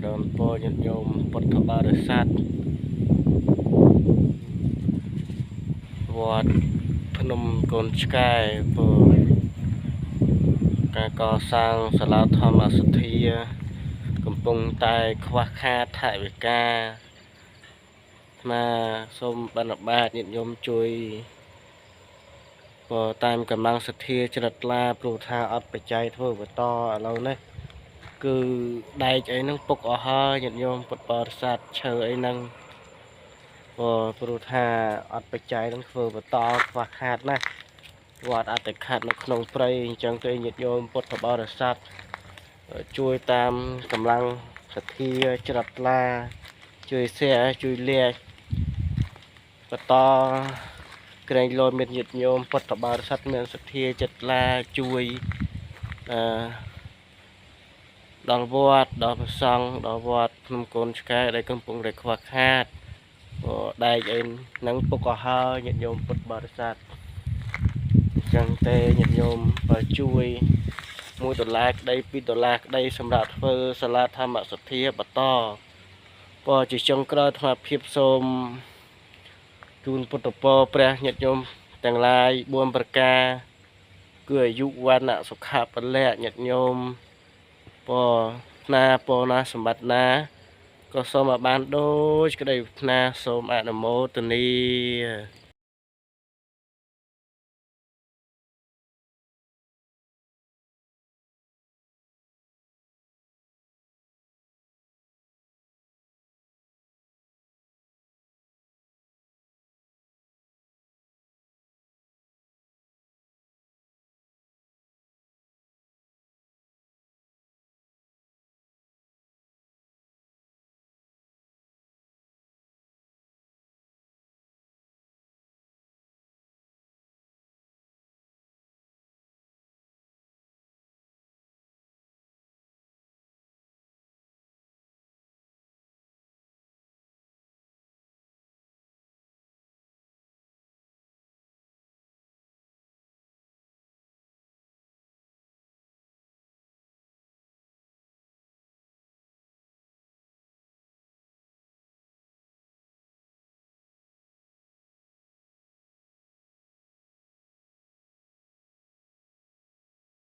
ច្រើនពរញាតិញោមពុទ្ធបរិស័ទវត្តភ្នំកូនឆ្កែពរការកសាងសាលាធម្មសទ្ធាកំពុងតែខ្វះខាតថវិកាសូមបណ្ឌបាតញាតិញោមជួយតាមកម្លាំងសទ្ធាច្រិតឡាព្រោះថាអត់បច្ច័យធ្វើបន្តឥឡូវនេះគឺដែកអីហ្នឹងពុកអស់ហើយញាតិញោមពុទ្ធបរិស័ទឈើអីហ្នឹងព្រោះថាអត់បច្ច័យហ្នឹងធ្វើបន្តខ្វះខាតណាស់វត្តអតិខិតនៅក្នុងព្រៃអញ្ចឹងទៅញាតិញោមពុទ្ធបរិស័ទជួយតាមកម្លាំងសទ្ធាច្រិតឡាជួយ share ជួយ like បន្តក្រែងលោមានញាតិញោមពុទ្ធបរិស័ទមានសទ្ធាចិត្តឡាជួយដល់វត្តដល់ព្រះសង្ឃដល់វត្តភ្នំកូនឆ្កែដែលកំពុងតែខ្វះខាតដែកអីហ្នឹងពុកអស់ហើយញាតិញោមពុទ្ធបរិស័ទអញ្ចឹងទេញាតិញោមបើជួយ$1ក្តី$2ក្តីសម្រាប់ធ្វើសាលាធម្មសទ្ធាបន្តជាចុងក្រោយអាត្មាភាពសូមជូនពុទ្ធពរព្រះញាតិញោមទាំងឡាយ4ប្រការគឺអាយុវណ្ណៈសុខៈពលៈញាតិញោមពរណាសម្បត្តិណាក៏សូមឲ្យបានដូចក្តីប្រាថ្នាសូមអនុមោទនា